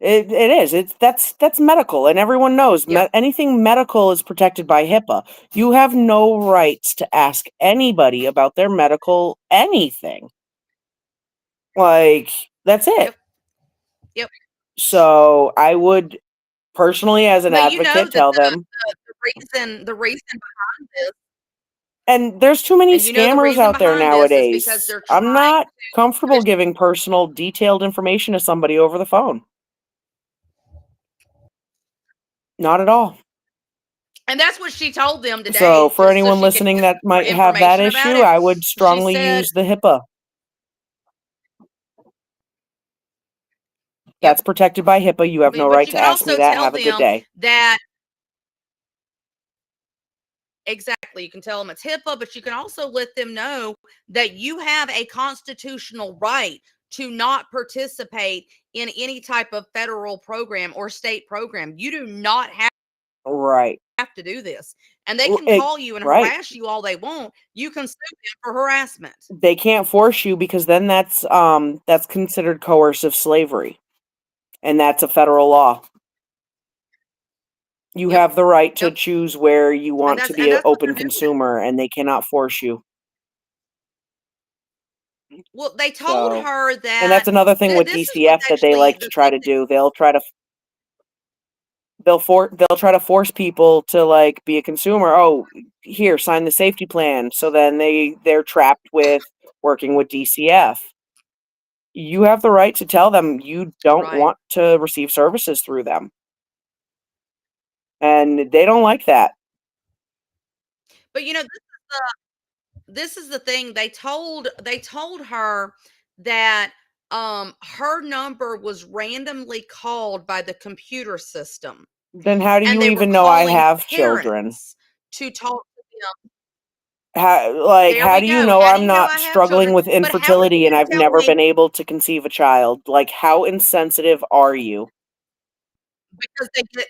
It is. That's medical, and everyone knows Yep. anything medical is protected by HIPAA. You have no rights to ask anybody about their medical anything. Like, that's it. Yep. Yep. So I would personally, as an But you know advocate, that tell them. the reason behind this, And there's too many and you know the scammers reason out there behind this is because nowadays. they're I'm trying not comfortable to, giving personal, detailed information to somebody over the phone. Not at all. and that's what she told them So, today, for just so anyone she could listening get that more might have that information about issue, it. I would She strongly said, use the HIPAA. "Yep." That's protected by HIPAA. You have no But right you to can ask me also that. tell Have a good them day. that exactly. You can tell them it's HIPAA, but you can also let them know that you have a constitutional right to not participate in any type of federal program or state program. You do not Right. have to do this. And they R- can it- call you and right. harass you all they want. You can sue them for harassment. They can't force you because then that's considered coercive slavery. And that's a federal law. You Yep. have the right to Yep. choose where you want to be And an that's what open they're doing. consumer, and they cannot force you. Well, they told So, her and that that's another thing with this is what's DCF that they actually like the to try thing to that, do. They'll try to force people to like be a consumer. Oh, here, sign the safety plan. So then they're trapped with working with DCF. You have the right to tell them you don't right. want to receive services through them. And they don't like that. But this is the thing. They told her that her number was randomly called by the computer system, Then how do and you they were even know I calling have children? parents to talk to them. There How we do you go. know How do I'm you know not I have struggling children? with But how are infertility you and going to I've tell never me? been able to conceive a child? Like, how insensitive are you? Because they get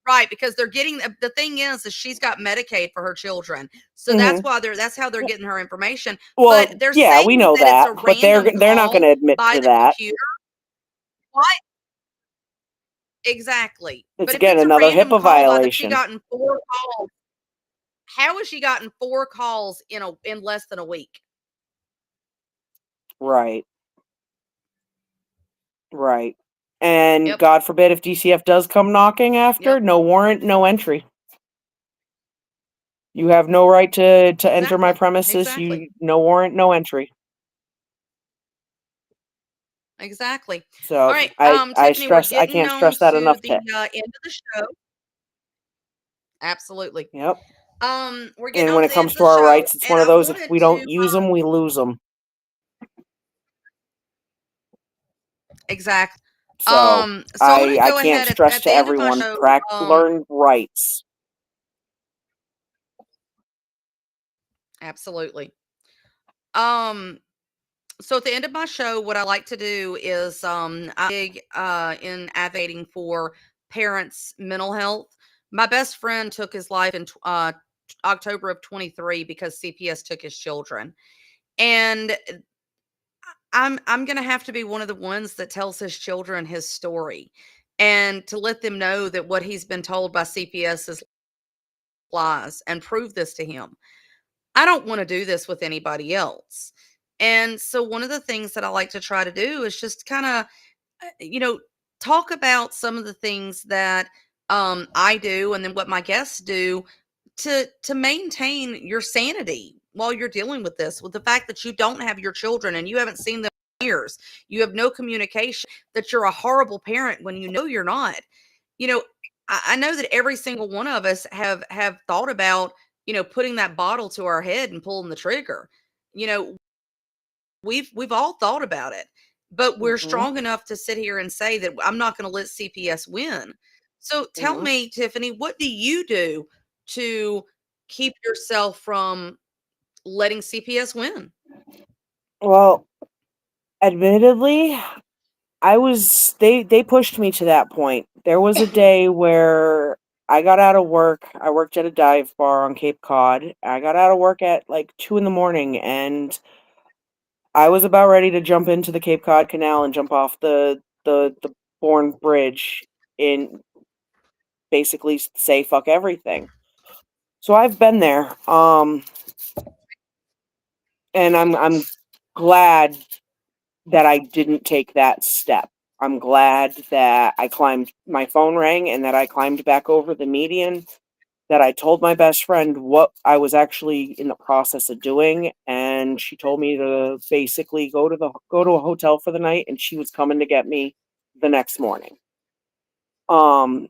right, because they're getting the thing is she's got Medicaid for her children. So Hmm. that's how they're getting her information. But Well, they're yeah, we saying know that it's that, a but random they're not going call to admit by to the that. computer. Why? Exactly. It's But if again it's a another random HIPAA call by the she violation. gotten 4 calls. How has she gotten 4 calls in less than a week? Right, right. And Yep. God forbid if DCF does come knocking after, Yep. no warrant, no entry. You have no right to enter my Exactly. premises. Exactly. You no warrant, no entry. Exactly. All So right. I Tiffany, we're stress I getting can't on stress that to enough. the end of the show. Absolutely. Yep. We're getting And on when to it the end comes of to the our show, rights, it's and one of I those, if wanted we don't to use them, we lose them. exact. So So I want to I go can't ahead stress at to the end of my everyone, show. learn rights. Absolutely. Um, so at the end of my show, what I like to do is I big in advocating for parents' mental health. My best friend took his life in October of 23 because CPS took his children. And I'm gonna have to be one of the ones that tells his children his story and to let them know that what he's been told by CPS is lies and prove this to him. I don't want to do this with anybody else. And so one of the things that I like to try to do is just kind of you know, talk about some of the things that I do and then what my guests do to maintain your sanity while you're dealing with this, with the fact that you don't have your children and you haven't seen them in years. You have no communication, that you're a horrible parent when you know you're not. You know, I know that every single one of us have thought about, putting that bottle to our head and pulling the trigger. You know, we've all thought about it, but we're Hmm. strong enough to sit here and say that I'm not going to let CPS win. So tell Hmm. me, Tiffany, what do you do to keep yourself from letting CPS win? Well, admittedly, they pushed me to that point. There was a day where I got out of work. I worked at a dive bar on Cape Cod. I got out of work at like 2 in the morning, and I was about ready to jump into the Cape Cod Canal and jump off the Bourne Bridge in basically say fuck everything. So I've been there. And I'm glad that I didn't take that step. I'm glad that my phone rang and that I climbed back over the median, that I told my best friend what I was actually in the process of doing, and she told me to basically go to a hotel for the night, and she was coming to get me the next morning. Um,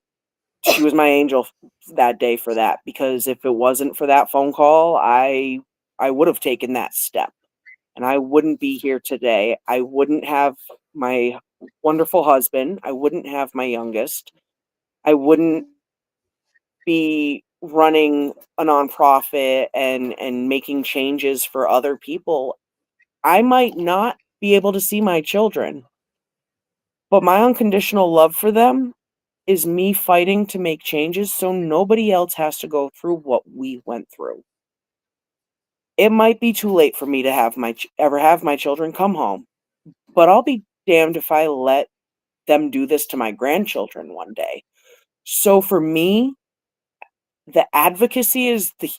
she was my angel that day for that, because if it wasn't for that phone call, I would have taken that step, and I wouldn't be here today. I wouldn't have my wonderful husband. I wouldn't have my youngest. I wouldn't be running a nonprofit and making changes for other people. I might not be able to see my children, but my unconditional love for them is me fighting to make changes so nobody else has to go through what we went through. It might be too late for me to ever have my children come home, but I'll be damned if I let them do this to my grandchildren one day. So for me, the advocacy is the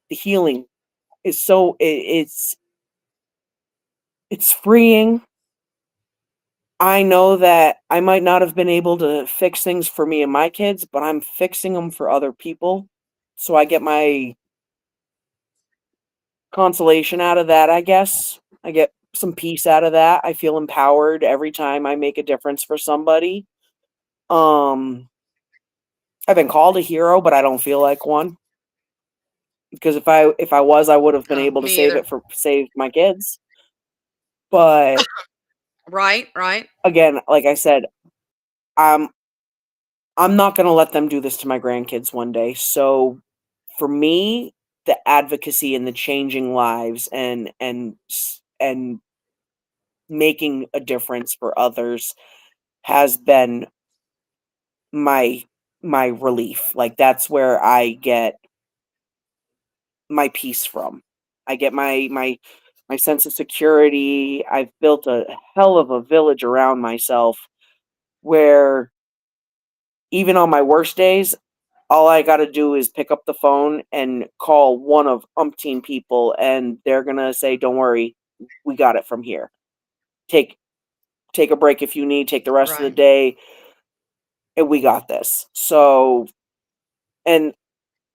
healing. Is so it's freeing. I know that I might not have been able to fix things for me and my kids, but I'm fixing them for other people. So I get my consolation out of that, I guess. I get some peace out of that. I feel empowered every time I make a difference for somebody. Um I've been called a hero, but I don't feel like one, because if I was, I would have been Oh, able to me either. save my kids. But Right, right. again, like I said, I'm I'm not going to let them do this to my grandkids one day. So for me, the advocacy and the changing lives and making a difference for others has been my my relief. Like, that's where I get my peace from. I get my sense of security. I've built a hell of a village around myself where even on my worst days, all I got to do is pick up the phone and call one of umpteen people, and they're gonna say, "Don't worry, we got it from here. Take take a break if you need. Take the rest of the Right. day, and we got this." So, and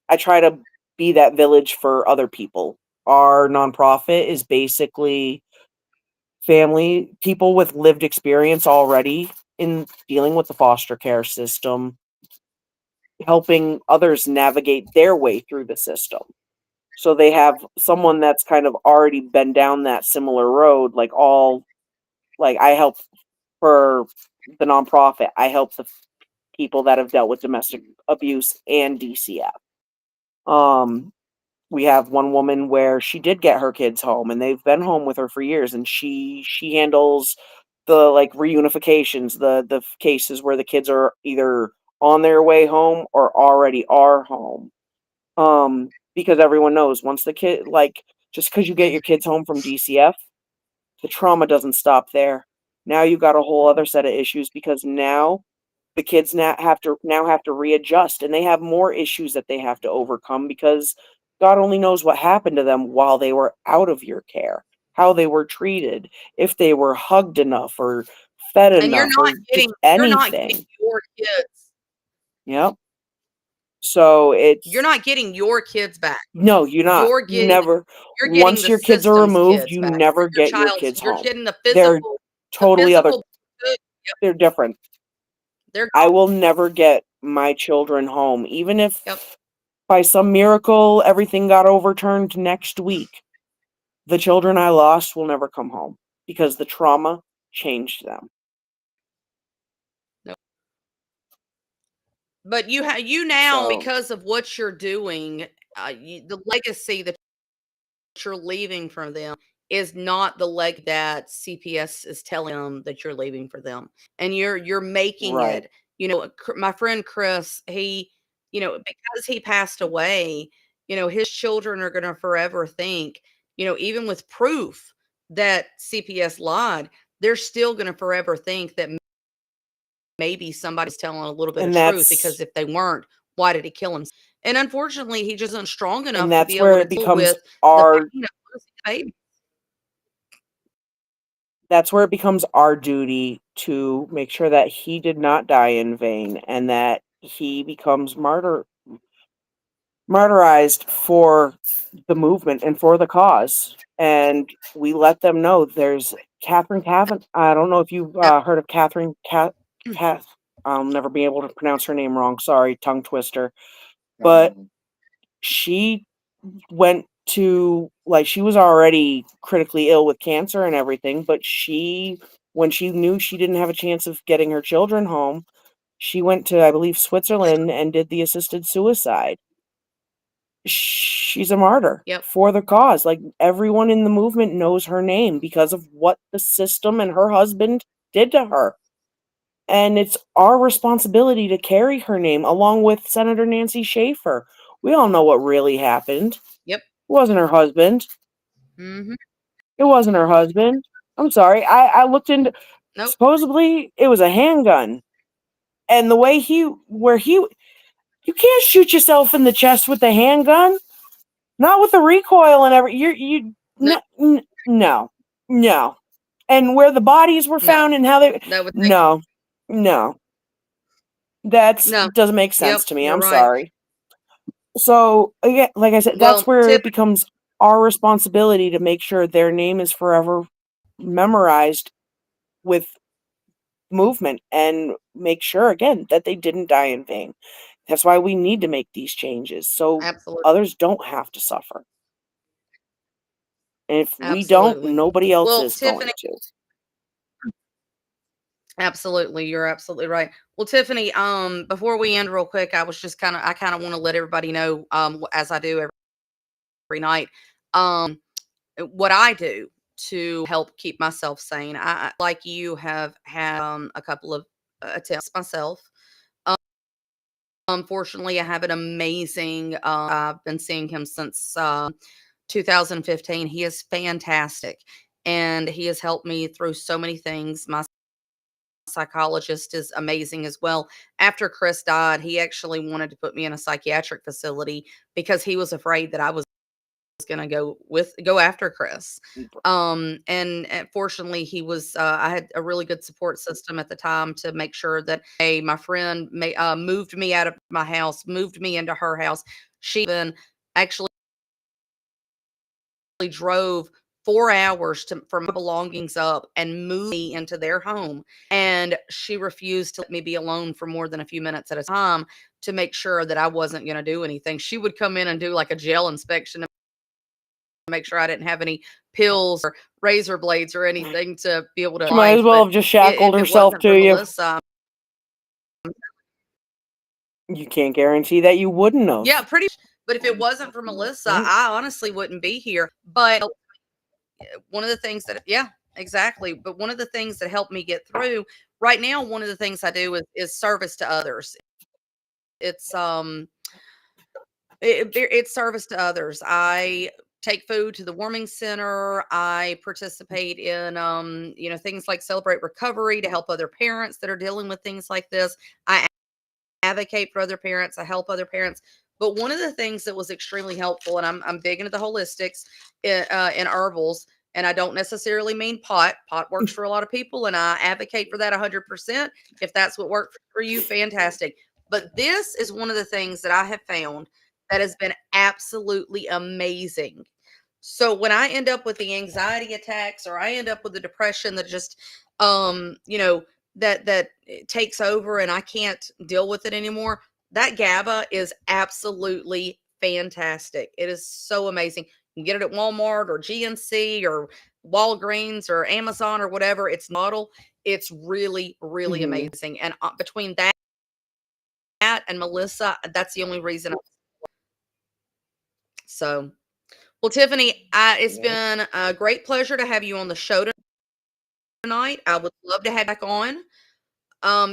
I try to be that village for other people. Our nonprofit is basically family people with lived experience already in dealing with the foster care system, helping others navigate their way through the system. So they have someone that's kind of already been down that similar road, like I help for the nonprofit. I help the people that have dealt with domestic abuse and DCF. Um, we have one woman where she did get her kids home, and they've been home with her for years, and she handles the, like, reunifications, the cases where the kids are either on their way home or already are home. Because everyone knows, once the kid, like, just because you get your kids home from DCF, the trauma doesn't stop there. Now you got a whole other set of issues, because now the kids now have to readjust, and they have more issues that they have to overcome, because God only knows what happened to them while they were out of your care, how they were treated, if they were hugged enough or fed And enough or just you're not getting anything. your kids. Yep. So You're it's not getting your kids back. no, you're not. You're You getting never. you're getting Once the your kids are system's removed, kids you back. never Your get your child's kids you're home. getting They're the totally other. physical good. Yep, They're different. they're I gone. will never get my children home, even Yep. if by some miracle everything got overturned next week. The children I lost will never come home, because the trauma changed them. Nope. But you now, So, because of what you're doing, the legacy that you're leaving for them is not the leg that CPS is telling them that you're leaving for them. And you're making right. it, my friend Chris, he, because he passed away, his children are going to forever think, even with proof that CPS lied, they're still going to forever think that maybe somebody's telling a little bit And of truth, because that's if they weren't, why did he kill himself? And unfortunately, he just isn't strong and enough to that's be able where to it deal becomes with the our pain of losing a baby. duty to make sure that he did not die in vain and that he becomes martyrized for the movement and for the cause. And we let them know there's Catherine Cavan. I don't know if you've heard of Catherine Cat. I'll never be able to pronounce her name wrong. Sorry, tongue twister. But she went to, like, she was already critically ill with cancer and everything, but when she knew she didn't have a chance of getting her children home, she went to, I believe, Switzerland and did the assisted suicide. She's a martyr Yep. for the cause. Like, everyone in the movement knows her name because of what the system and her husband did to her. And it's our responsibility to carry her name along with Senator Nancy Schaefer. We all know what really happened. Yep. It wasn't her husband. Mm-hmm. It wasn't her husband. I'm sorry. I looked into, Nope. supposedly it was a handgun. And the way you can't shoot yourself in the chest with a handgun. Not with the recoil and every No. no. No. And where the bodies were No. found and how they That would take. no. No. That's No. doesn't make sense Yep. to me. You're I'm right. sorry. So, again, like I said, that's Well, where it Tiff. becomes our responsibility to make sure their name is forever memorized with movement and make sure, again, that they didn't die in vain. That's why we need to make these changes so Absolutely. others don't have to suffer. And if we don't, Absolutely. nobody else Well, is going Tiffany. to. Absolutely, you're absolutely right. Well, Tiffany, before we end real quick, I kind of want to let everybody know, as I do every night, what I do to help keep myself sane. Like you, have had a couple of attempts myself. Unfortunately, I have an amazing. I've been seeing him since 2015. He is fantastic, and he has helped me through so many things. My psychologist is amazing as well. After Chris died, he actually wanted to put me in a psychiatric facility because he was afraid that I was going to go after Chris. And fortunately, he was. I had a really good support system at the time to make sure that my friend moved me out of my house, moved me into her house. She even actually drove 4 hours for my belongings up and moved me into their home. And she refused to let me be alone for more than a few minutes at a time to make sure that I wasn't going to do anything. She would come in and do like a jail inspection to make sure I didn't have any pills or razor blades or anything to be able to She might as life. well But have just shackled if it herself wasn't to for you. Melissa, You can't guarantee that you wouldn't have. yeah, pretty much. But if it wasn't for Melissa, I honestly wouldn't be here. But one of the things that, yeah, exactly. But one of the things that helped me get through right now, one of the things I do is service to others. It's it's service to others. I take food to the warming center. I participate in things like Celebrate Recovery to help other parents that are dealing with things like this. I advocate for other parents. I help other parents. But one of the things that was extremely helpful, and I'm big into the holistics in herbals, and I don't necessarily mean pot. Pot works for a lot of people, and I advocate for that 100%. If that's what worked for you, fantastic. But this is one of the things that I have found that has been absolutely amazing. So when I end up with the anxiety attacks, or I end up with the depression that just, that takes over and I can't deal with it anymore, that GABA is absolutely fantastic. It is so amazing. You can get it at Walmart or GNC or Walgreens or Amazon or whatever. It's model. It's really, really amazing. And between that and Melissa, that's the only reason. So, well, Tiffany, it's been a great pleasure to have you on the show tonight. I would love to have you back on.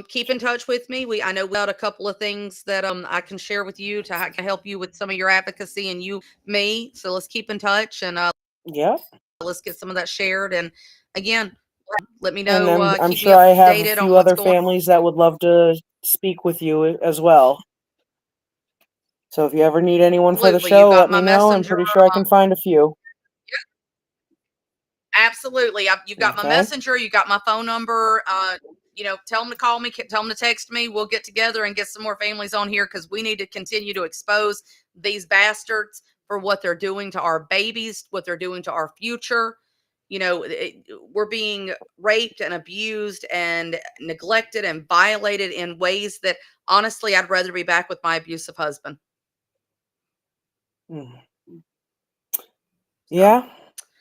Keep in touch with me. I know we got a couple of things that I can share with you to help you with some of your advocacy, and you me. So let's keep in touch and Yep. let's get some of that shared. And again, Let me And know, I'm keep me sure I have a updated on few what's other going on. families that would love to speak with you as well. So if you ever need anyone for the Absolutely. You show, got let my me know. I'm messenger. pretty sure I can find a few. Absolutely. You've got my Okay. messenger. You got my phone number. Tell them to call me. Tell them to text me. We'll get together and get some more families on here because we need to continue to expose these bastards for what they're doing to our babies, what they're doing to our future. We're being raped and abused and neglected and violated in ways that honestly, I'd rather be back with my abusive husband. Mm. So, Yeah,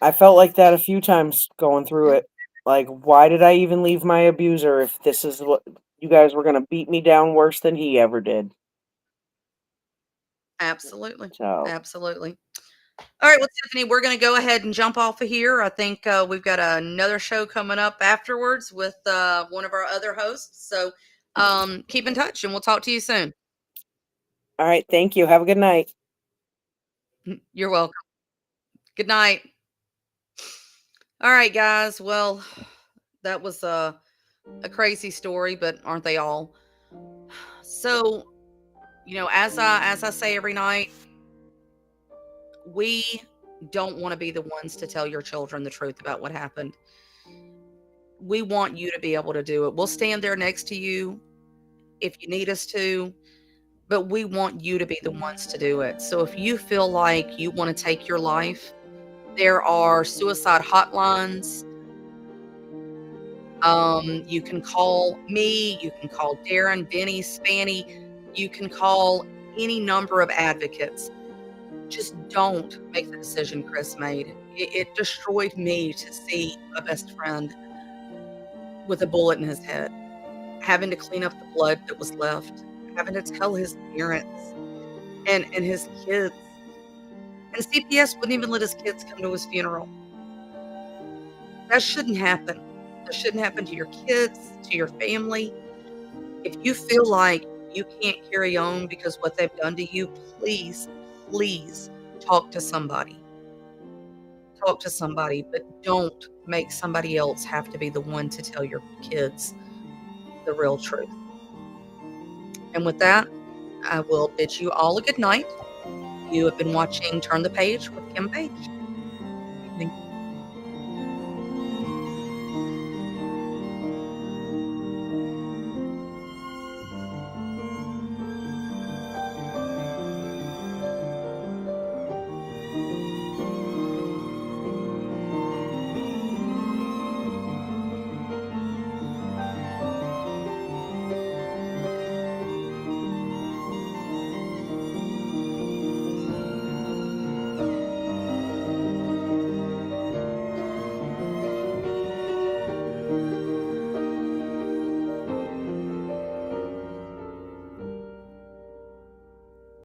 I felt like that a few times going through yeah, it. Like, why did I even leave my abuser if this is what you guys were going to beat me down worse than he ever did? absolutely. So, Absolutely. All right, well, Tiffany, we're going to go ahead and jump off of here. I think we've got another show coming up afterwards with one of our other hosts. So keep in touch and we'll talk to you soon. all right, thank you. Have a good night. You're welcome. Good night. All right, guys. Well, that was a crazy story, but aren't they all? So, as I say every night, we don't want to be the ones to tell your children the truth about what happened. We want you to be able to do it. We'll stand there next to you if you need us to, but we want you to be the ones to do it. So if you feel like you want to take your life, there are suicide hotlines. You can call me, you can call Darren, Benny, Spanny, you can call any number of advocates. Just don't make the decision Chris made. It destroyed me to see my best friend with a bullet in his head, having to clean up the blood that was left, having to tell his parents and his kids. And CPS wouldn't even let his kids come to his funeral. That shouldn't happen. That shouldn't happen to your kids, to your family. If you feel like you can't carry on because what they've done to you, please, please talk to somebody. Talk to somebody, but don't make somebody else have to be the one to tell your kids the real truth. And with that, I will bid you all a good night. You have been watching Turn the Page with Kim Page. Good evening.